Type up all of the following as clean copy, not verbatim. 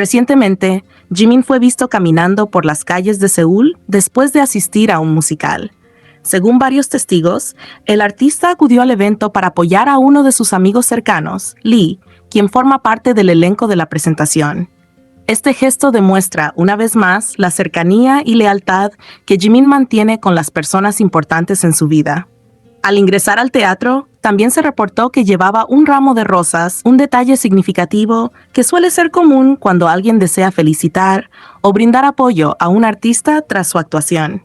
Recientemente, Jimin fue visto caminando por las calles de Seúl después de asistir a un musical. Según varios testigos, el artista acudió al evento para apoyar a uno de sus amigos cercanos, Lee, quien forma parte del elenco de la presentación. Este gesto demuestra, una vez más, la cercanía y lealtad que Jimin mantiene con las personas importantes en su vida. Al ingresar al teatro, también se reportó que llevaba un ramo de rosas, un detalle significativo que suele ser común cuando alguien desea felicitar o brindar apoyo a un artista tras su actuación.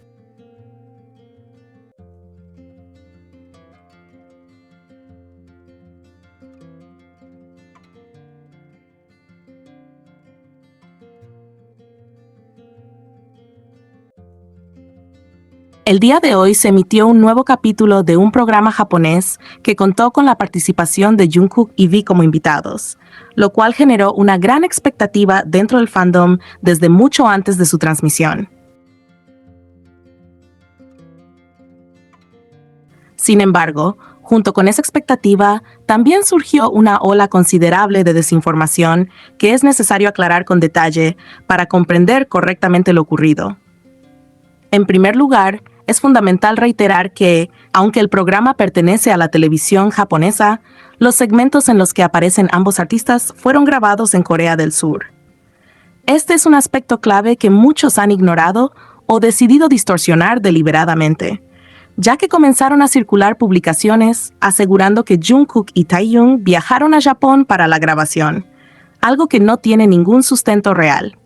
El día de hoy se emitió un nuevo capítulo de un programa japonés que contó con la participación de Jungkook y V como invitados, lo cual generó una gran expectativa dentro del fandom desde mucho antes de su transmisión. Sin embargo, junto con esa expectativa, también surgió una ola considerable de desinformación que es necesario aclarar con detalle para comprender correctamente lo ocurrido. En primer lugar, es fundamental reiterar que, aunque el programa pertenece a la televisión japonesa, los segmentos en los que aparecen ambos artistas fueron grabados en Corea del Sur. Este es un aspecto clave que muchos han ignorado o decidido distorsionar deliberadamente, ya que comenzaron a circular publicaciones asegurando que Jungkook y Taehyung viajaron a Japón para la grabación, algo que no tiene ningún sustento real.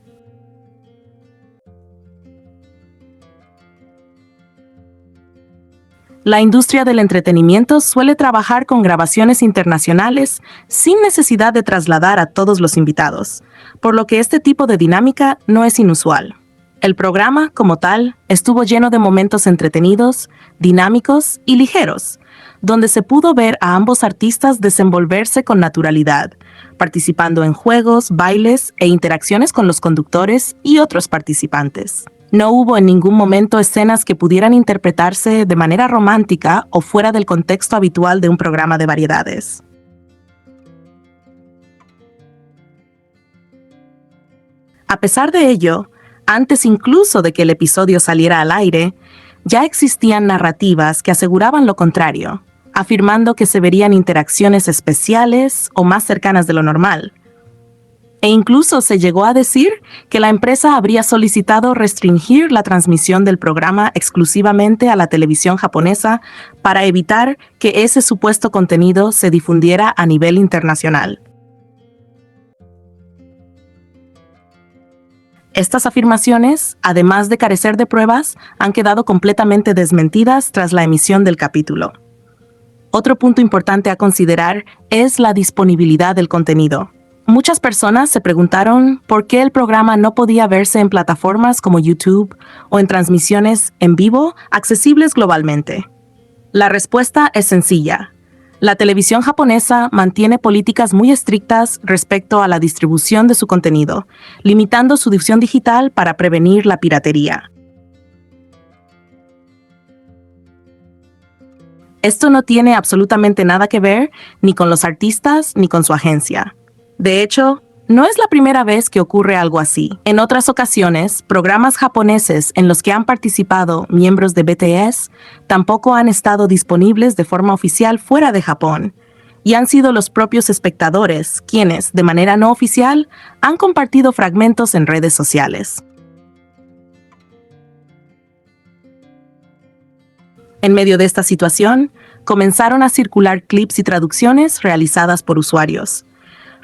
La industria del entretenimiento suele trabajar con grabaciones internacionales sin necesidad de trasladar a todos los invitados, por lo que este tipo de dinámica no es inusual. El programa, como tal, estuvo lleno de momentos entretenidos, dinámicos y ligeros, donde se pudo ver a ambos artistas desenvolverse con naturalidad, participando en juegos, bailes e interacciones con los conductores y otros participantes. No hubo en ningún momento escenas que pudieran interpretarse de manera romántica o fuera del contexto habitual de un programa de variedades. A pesar de ello, antes incluso de que el episodio saliera al aire, ya existían narrativas que aseguraban lo contrario, afirmando que se verían interacciones especiales o más cercanas de lo normal. E incluso se llegó a decir que la empresa habría solicitado restringir la transmisión del programa exclusivamente a la televisión japonesa para evitar que ese supuesto contenido se difundiera a nivel internacional. Estas afirmaciones, además de carecer de pruebas, han quedado completamente desmentidas tras la emisión del capítulo. Otro punto importante a considerar es la disponibilidad del contenido. Muchas personas se preguntaron por qué el programa no podía verse en plataformas como YouTube o en transmisiones en vivo accesibles globalmente. La respuesta es sencilla. La televisión japonesa mantiene políticas muy estrictas respecto a la distribución de su contenido, limitando su difusión digital para prevenir la piratería. Esto no tiene absolutamente nada que ver ni con los artistas ni con su agencia. De hecho, no es la primera vez que ocurre algo así. En otras ocasiones, programas japoneses en los que han participado miembros de BTS tampoco han estado disponibles de forma oficial fuera de Japón, y han sido los propios espectadores quienes, de manera no oficial, han compartido fragmentos en redes sociales. En medio de esta situación, comenzaron a circular clips y traducciones realizadas por usuarios,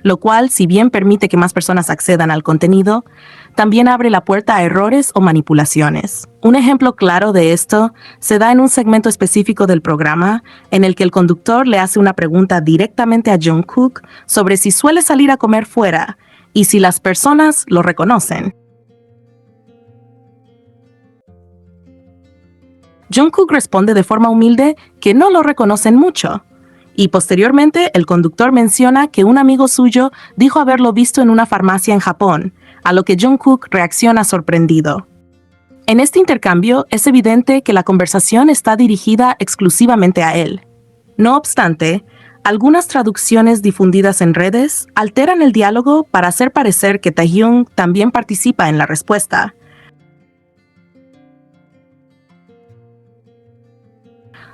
lo cual, si bien permite que más personas accedan al contenido, también abre la puerta a errores o manipulaciones. Un ejemplo claro de esto se da en un segmento específico del programa en el que el conductor le hace una pregunta directamente a Jungkook sobre si suele salir a comer fuera y si las personas lo reconocen. Jungkook responde de forma humilde que no lo reconocen mucho. Y posteriormente, el conductor menciona que un amigo suyo dijo haberlo visto en una farmacia en Japón, a lo que Jungkook reacciona sorprendido. En este intercambio, es evidente que la conversación está dirigida exclusivamente a él. No obstante, Algunas traducciones difundidas en redes alteran el diálogo para hacer parecer que Taehyung también participa en la respuesta,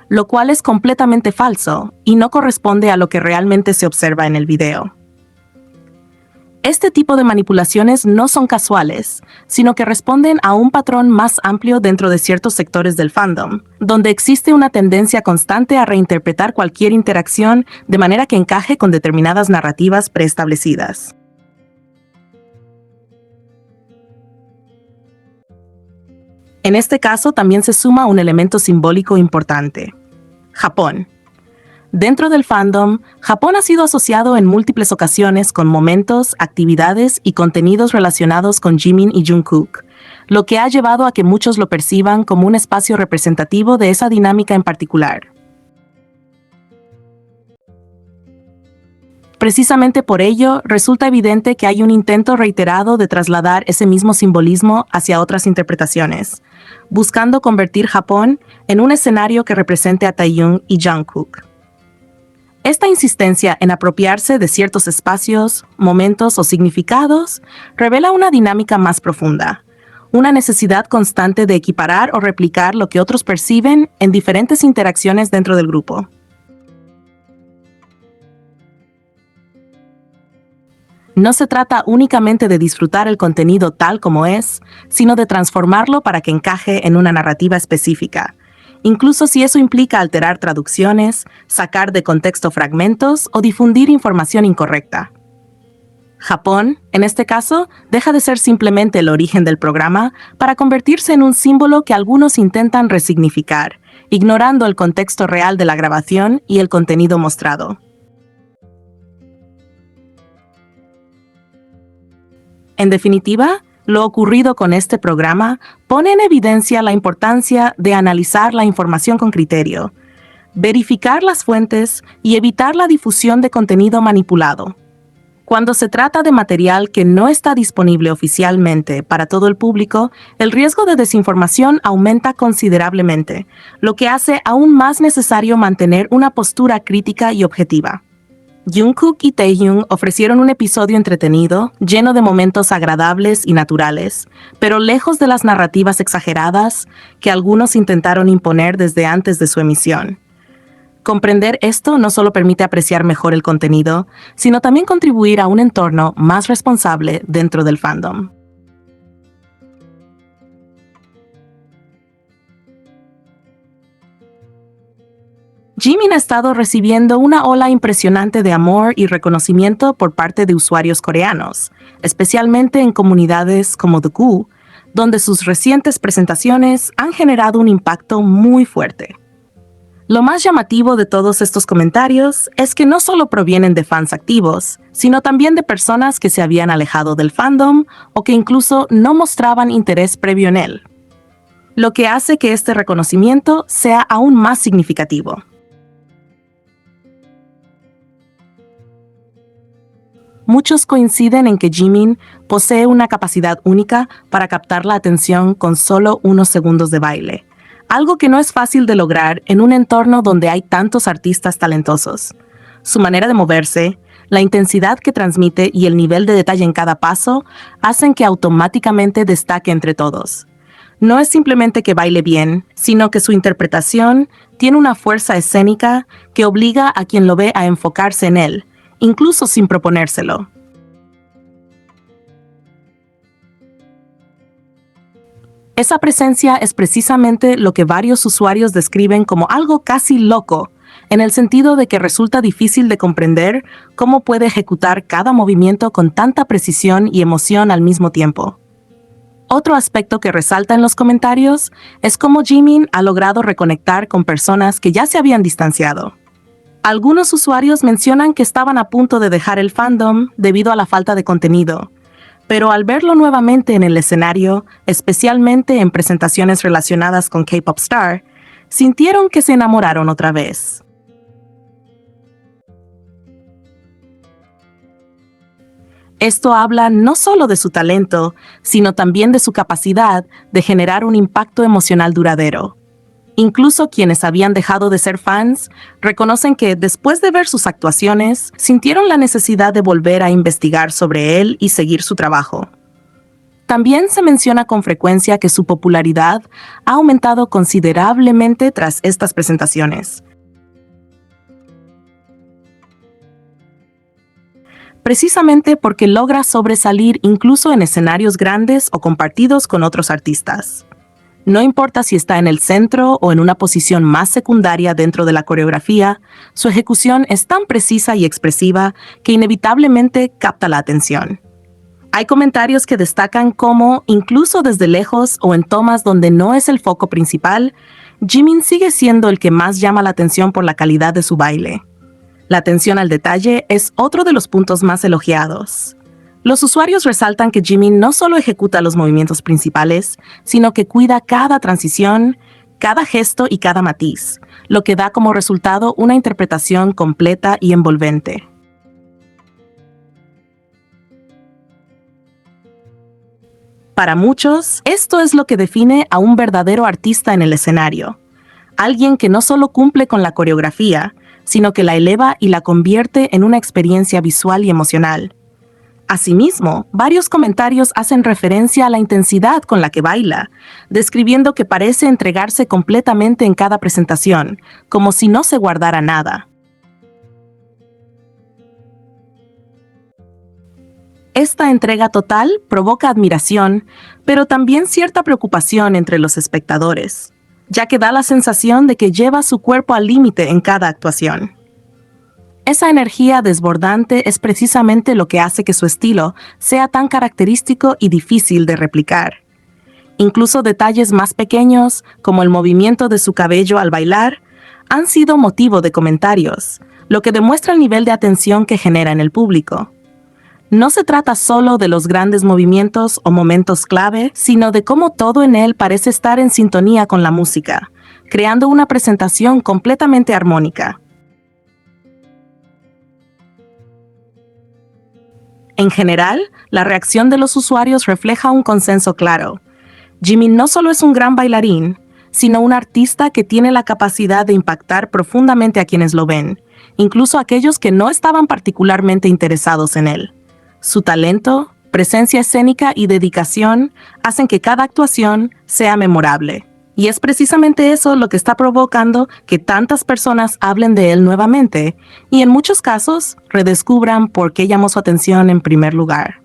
lo cual es completamente falso y no corresponde a lo que realmente se observa en el video. Este tipo de manipulaciones no son casuales, sino que responden a un patrón más amplio dentro de ciertos sectores del fandom, donde existe una tendencia constante a reinterpretar cualquier interacción de manera que encaje con determinadas narrativas preestablecidas. En este caso también se suma un elemento simbólico importante: Japón. Dentro del fandom, Japón ha sido asociado en múltiples ocasiones con momentos, actividades y contenidos relacionados con Jimin y Jungkook, lo que ha llevado a que muchos lo perciban como un espacio representativo de esa dinámica en particular. Precisamente por ello, resulta evidente que hay un intento reiterado de trasladar ese mismo simbolismo hacia otras interpretaciones, buscando convertir Japón en un escenario que represente a Taehyung y Jungkook. Esta insistencia en apropiarse de ciertos espacios, momentos o significados revela una dinámica más profunda, una necesidad constante de equiparar o replicar lo que otros perciben en diferentes interacciones dentro del grupo. No se trata únicamente de disfrutar el contenido tal como es, sino de transformarlo para que encaje en una narrativa específica, incluso si eso implica alterar traducciones, sacar de contexto fragmentos o difundir información incorrecta. Japón, en este caso, deja de ser simplemente el origen del programa para convertirse en un símbolo que algunos intentan resignificar, ignorando el contexto real de la grabación y el contenido mostrado. En definitiva, lo ocurrido con este programa pone en evidencia la importancia de analizar la información con criterio, verificar las fuentes y evitar la difusión de contenido manipulado. Cuando se trata de material que no está disponible oficialmente para todo el público, el riesgo de desinformación aumenta considerablemente, lo que hace aún más necesario mantener una postura crítica y objetiva. Jungkook y Taehyung ofrecieron un episodio entretenido, lleno de momentos agradables y naturales, pero lejos de las narrativas exageradas que algunos intentaron imponer desde antes de su emisión. Comprender esto no solo permite apreciar mejor el contenido, sino también contribuir a un entorno más responsable dentro del fandom. Jimin ha estado recibiendo una ola impresionante de amor y reconocimiento por parte de usuarios coreanos, especialmente en comunidades como Doku, donde sus recientes presentaciones han generado un impacto muy fuerte. Lo más llamativo de todos estos comentarios es que no solo provienen de fans activos, sino también de personas que se habían alejado del fandom o que incluso no mostraban interés previo en él, lo que hace que este reconocimiento sea aún más significativo. Muchos coinciden en que Jimin posee una capacidad única para captar la atención con solo unos segundos de baile, algo que no es fácil de lograr en un entorno donde hay tantos artistas talentosos. Su manera de moverse, la intensidad que transmite y el nivel de detalle en cada paso hacen que automáticamente destaque entre todos. No es simplemente que baile bien, sino que su interpretación tiene una fuerza escénica que obliga a quien lo ve a enfocarse en él, incluso sin proponérselo. Esa presencia es precisamente lo que varios usuarios describen como algo casi loco, en el sentido de que resulta difícil de comprender cómo puede ejecutar cada movimiento con tanta precisión y emoción al mismo tiempo. Otro aspecto que resalta en los comentarios es cómo Jimin ha logrado reconectar con personas que ya se habían distanciado. Algunos usuarios mencionan que estaban a punto de dejar el fandom debido a la falta de contenido, pero al verlo nuevamente en el escenario, especialmente en presentaciones relacionadas con K-Pop Star, sintieron que se enamoraron otra vez. Esto habla no solo de su talento, sino también de su capacidad de generar un impacto emocional duradero. Incluso quienes habían dejado de ser fans reconocen que después de ver sus actuaciones, sintieron la necesidad de volver a investigar sobre él y seguir su trabajo. También se menciona con frecuencia que su popularidad ha aumentado considerablemente tras estas presentaciones, precisamente porque logra sobresalir incluso en escenarios grandes o compartidos con otros artistas. No importa si está en el centro o en una posición más secundaria dentro de la coreografía, su ejecución es tan precisa y expresiva que inevitablemente capta la atención. Hay comentarios que destacan cómo, incluso desde lejos o en tomas donde no es el foco principal, Jimin sigue siendo el que más llama la atención por la calidad de su baile. La atención al detalle es otro de los puntos más elogiados. Los usuarios resaltan que Jimin no solo ejecuta los movimientos principales, sino que cuida cada transición, cada gesto y cada matiz, lo que da como resultado una interpretación completa y envolvente. Para muchos, esto es lo que define a un verdadero artista en el escenario. Alguien que no solo cumple con la coreografía, sino que la eleva y la convierte en una experiencia visual y emocional. Asimismo, varios comentarios hacen referencia a la intensidad con la que baila, describiendo que parece entregarse completamente en cada presentación, como si no se guardara nada. Esta entrega total provoca admiración, pero también cierta preocupación entre los espectadores, ya que da la sensación de que lleva su cuerpo al límite en cada actuación. Esa energía desbordante es precisamente lo que hace que su estilo sea tan característico y difícil de replicar. Incluso detalles más pequeños, como el movimiento de su cabello al bailar, han sido motivo de comentarios, lo que demuestra el nivel de atención que genera en el público. No se trata solo de los grandes movimientos o momentos clave, sino de cómo todo en él parece estar en sintonía con la música, creando una presentación completamente armónica. En general, la reacción de los usuarios refleja un consenso claro. Jimin no solo es un gran bailarín, sino un artista que tiene la capacidad de impactar profundamente a quienes lo ven, incluso aquellos que no estaban particularmente interesados en él. Su talento, presencia escénica y dedicación hacen que cada actuación sea memorable. Y es precisamente eso lo que está provocando que tantas personas hablen de él nuevamente y en muchos casos redescubran por qué llamó su atención en primer lugar.